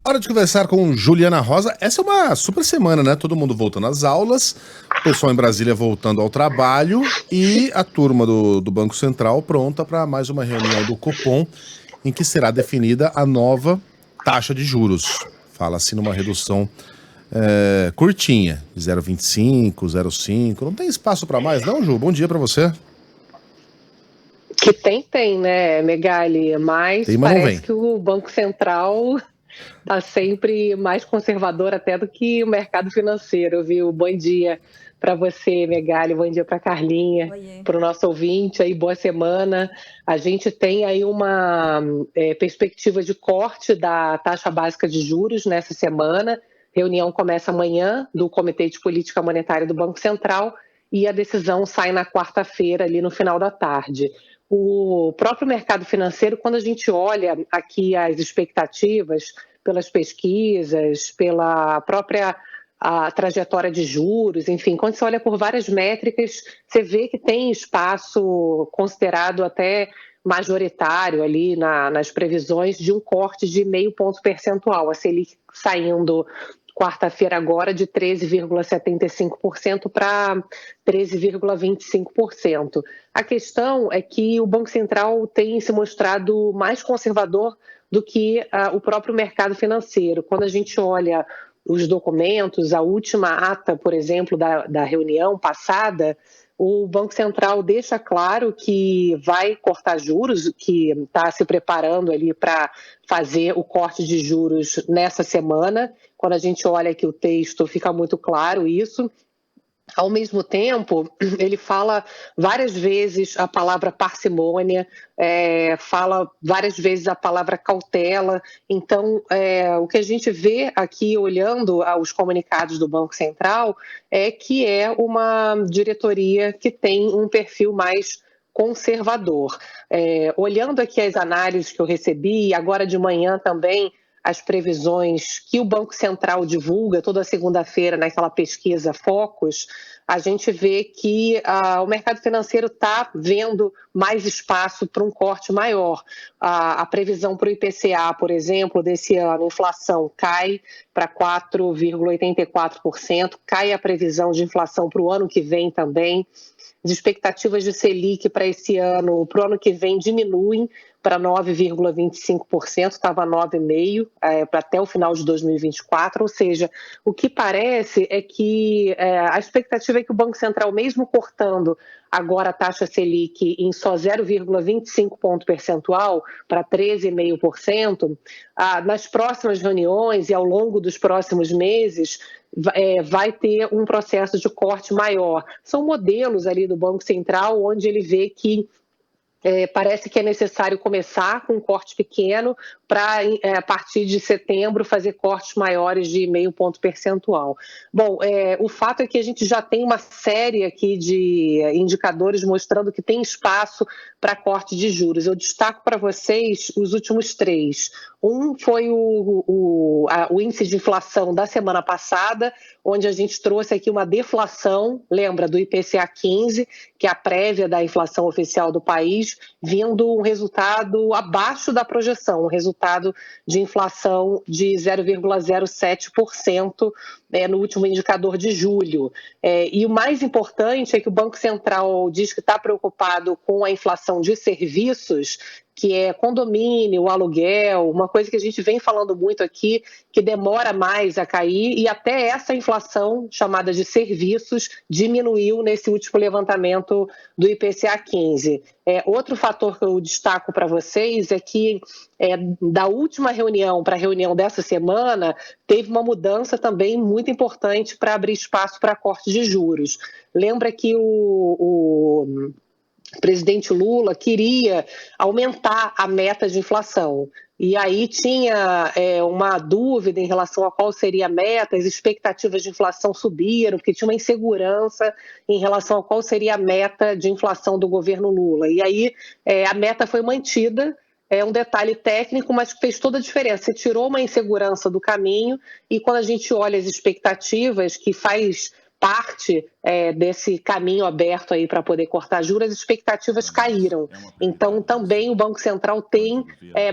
Hora de conversar com Juliana Rosa. Essa é uma super semana, né? Todo mundo voltando às aulas, o pessoal em Brasília voltando ao trabalho e a turma do Banco Central pronta para mais uma reunião do Copom, em que será definida a nova taxa de juros. Fala-se numa redução curtinha, de 0,25, 0,5. Não tem espaço para mais, não, Ju? Bom dia para você. Que tem, né, Megali? Mas Tem, mas não parece vem. que o Banco Central está sempre mais conservador até do que o mercado financeiro, viu? Bom dia para você, Megali, bom dia para Carlinha, para o nosso ouvinte aí, boa semana. A gente tem aí uma perspectiva de corte da taxa básica de juros nessa semana. Reunião começa amanhã do Comitê de Política Monetária do Banco Central e a decisão sai na quarta-feira, ali no final da tarde. O próprio mercado financeiro, quando a gente olha aqui as expectativas pelas pesquisas, pela própria trajetória de juros, enfim, quando você olha por várias métricas, você vê que tem espaço considerado até majoritário ali nas previsões de um corte de 0,5 ponto percentual, a Selic saindo quarta-feira agora de 13,75% para 13,25%. A questão é que o Banco Central tem se mostrado mais conservador do que o próprio mercado financeiro. Quando a gente olha os documentos, a última ata, por exemplo, da reunião passada, o Banco Central deixa claro que vai cortar juros, que está se preparando ali para fazer o corte de juros nessa semana. Quando a gente olha aqui o texto, fica muito claro isso. Ao mesmo tempo, ele fala várias vezes a palavra parcimônia, fala várias vezes a palavra cautela. Então, o que a gente vê aqui, olhando os comunicados do Banco Central, é que é uma diretoria que tem um perfil mais conservador. Olhando aqui as análises que eu recebi, agora de manhã também, as previsões que o Banco Central divulga toda segunda-feira naquela pesquisa Focus, a gente vê que o mercado financeiro está vendo mais espaço para um corte maior. A previsão para o IPCA, por exemplo, desse ano, a inflação cai para 4,84%, cai a previsão de inflação para o ano que vem também. As expectativas de Selic para esse ano, para o ano que vem, diminuem para 9,25%, estava 9,5% até o final de 2024, ou seja, o que parece é que a expectativa é que o Banco Central, mesmo cortando agora a taxa Selic em só 0,25 ponto percentual para 13,5%, nas próximas reuniões e ao longo dos próximos meses, vai ter um processo de corte maior. São modelos ali do Banco Central onde ele vê que parece que é necessário começar com um corte pequeno para, a partir de setembro, fazer cortes maiores de 0,5 ponto percentual. Bom, o fato é que a gente já tem uma série aqui de indicadores mostrando que tem espaço para corte de juros. Eu destaco para vocês os últimos três. Um foi o índice de inflação da semana passada, onde a gente trouxe aqui uma deflação, lembra, do IPCA 15, que é a prévia da inflação oficial do país, vindo um resultado abaixo da projeção, um resultado de inflação de 0,07% no último indicador de julho. E o mais importante é que o Banco Central diz que está preocupado com a inflação de serviços, que é condomínio, aluguel, uma coisa que a gente vem falando muito aqui, que demora mais a cair, e até essa inflação, chamada de serviços, diminuiu nesse último levantamento do IPCA 15. Outro fator que eu destaco para vocês é que, da última reunião para a reunião dessa semana, teve uma mudança também muito importante para abrir espaço para corte de juros. Lembra que o presidente Lula queria aumentar a meta de inflação. E aí tinha uma dúvida em relação a qual seria a meta, as expectativas de inflação subiram, porque tinha uma insegurança em relação a qual seria a meta de inflação do governo Lula. E aí a meta foi mantida, é um detalhe técnico, mas que fez toda a diferença. Você tirou uma insegurança do caminho e quando a gente olha as expectativas, que faz parte desse caminho aberto aí para poder cortar juros, as expectativas caíram. Então, também o Banco Central tem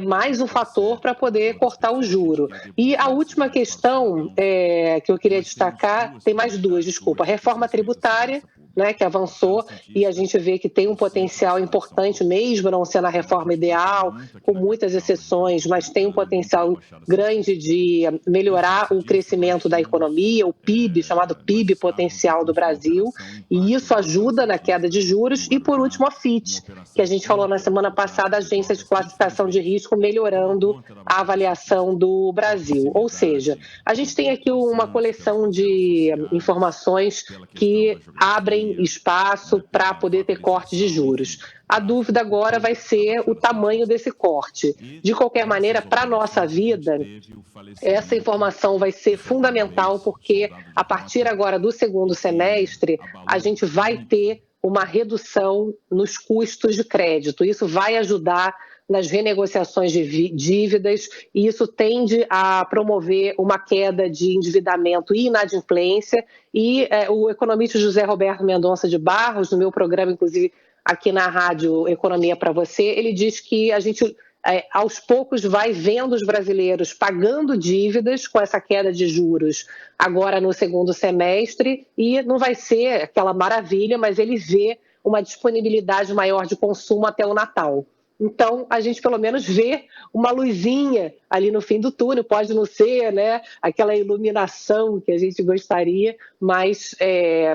mais um fator para poder cortar o juro. E a última questão que eu queria destacar, tem mais duas, desculpa, a reforma tributária, né, que avançou, e a gente vê que tem um potencial importante, mesmo não sendo a reforma ideal, com muitas exceções, mas tem um potencial grande de melhorar o crescimento da economia, o PIB, chamado PIB potencial do Brasil, e isso ajuda na queda de juros. E, por último, a Fitch, que a gente falou na semana passada, a agência de classificação de risco, melhorando a avaliação do Brasil. Ou seja, a gente tem aqui uma coleção de informações que abrem espaço para poder ter corte de juros. A dúvida agora vai ser o tamanho desse corte. De qualquer maneira, para a nossa vida, essa informação vai ser fundamental, porque a partir agora do segundo semestre, a gente vai ter uma redução nos custos de crédito. Isso vai ajudar nas renegociações de dívidas, e isso tende a promover uma queda de endividamento e inadimplência. E o economista José Roberto Mendonça de Barros, no meu programa, inclusive aqui na Rádio Economia para Você, ele diz que a gente aos poucos vai vendo os brasileiros pagando dívidas com essa queda de juros agora no segundo semestre, e não vai ser aquela maravilha, mas ele vê uma disponibilidade maior de consumo até o Natal. Então, a gente pelo menos vê uma luzinha ali no fim do túnel, pode não ser, né, aquela iluminação que a gente gostaria, mas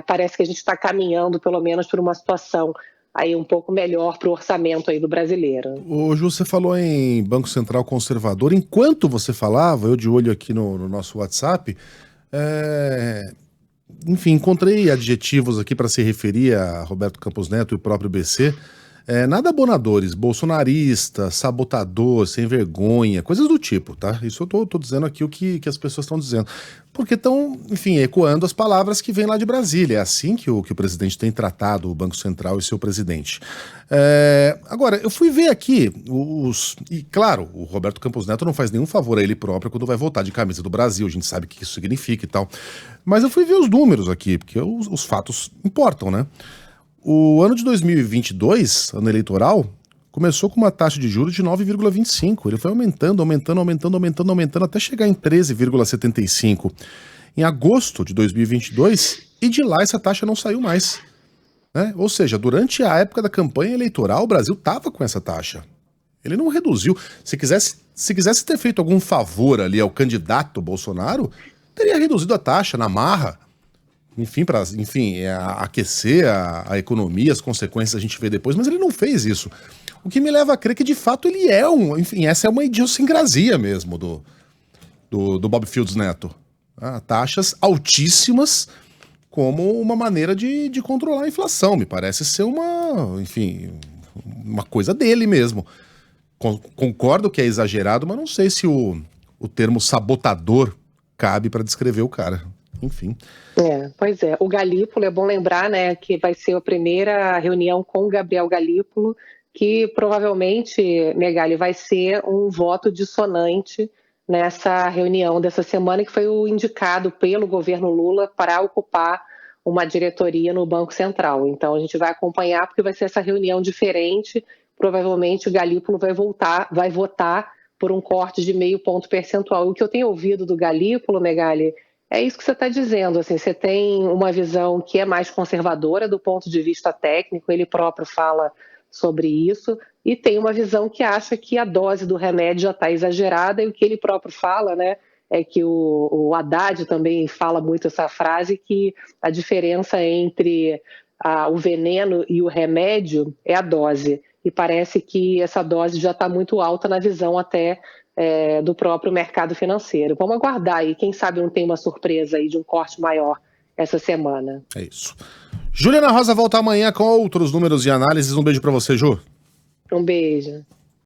parece que a gente está caminhando pelo menos por uma situação aí um pouco melhor para o orçamento aí do brasileiro. Ô, Ju, você falou em Banco Central conservador. Enquanto você falava, eu de olho aqui no nosso WhatsApp, enfim, encontrei adjetivos aqui para se referir a Roberto Campos Neto e o próprio BC. Nada abonadores, bolsonarista, sabotador, sem vergonha, coisas do tipo, tá? Isso eu tô dizendo aqui o que as pessoas estão dizendo. Porque estão, enfim, ecoando as palavras que vêm lá de Brasília. É assim que o presidente tem tratado o Banco Central e seu presidente. Agora, eu fui ver aqui e, claro, o Roberto Campos Neto não faz nenhum favor a ele próprio quando vai voltar de camisa do Brasil. A gente sabe o que isso significa e tal. Mas eu fui ver os números aqui, porque os fatos importam, né? O ano de 2022, ano eleitoral, começou com uma taxa de juros de 9,25. Ele foi aumentando até chegar em 13,75 em agosto de 2022, e de lá essa taxa não saiu mais, né? Ou seja, durante a época da campanha eleitoral, o Brasil estava com essa taxa. Ele não reduziu. Se quisesse ter feito algum favor ali ao candidato Bolsonaro, teria reduzido a taxa na marra. Enfim, para aquecer a economia, as consequências a gente vê depois, mas ele não fez isso. O que me leva a crer que, de fato, ele essa é uma idiosincrasia mesmo do Bob Fields Neto. Taxas altíssimas como uma maneira de controlar a inflação. Me parece ser uma coisa dele mesmo. Concordo que é exagerado, mas não sei se o termo sabotador cabe para descrever o cara. Enfim. Pois é. O Galípolo, é bom lembrar, né, que vai ser a primeira reunião com o Gabriel Galípolo, que provavelmente, Megali, vai ser um voto dissonante nessa reunião dessa semana, que foi o indicado pelo governo Lula para ocupar uma diretoria no Banco Central. Então a gente vai acompanhar, porque vai ser essa reunião diferente. Provavelmente o Galípolo vai votar por um corte de 0,5 ponto percentual. O que eu tenho ouvido do Galípolo, Megali, é isso que você está dizendo, assim, você tem uma visão que é mais conservadora do ponto de vista técnico, ele próprio fala sobre isso, e tem uma visão que acha que a dose do remédio já está exagerada, e o que ele próprio fala, né, é que o Haddad também fala muito essa frase, que a diferença entre o veneno e o remédio é a dose, e parece que essa dose já está muito alta na visão até do próprio mercado financeiro. Vamos aguardar aí, quem sabe não tem uma surpresa aí de um corte maior essa semana. É isso. Juliana Rosa volta amanhã com outros números e análises. Um beijo para você, Ju. Um beijo.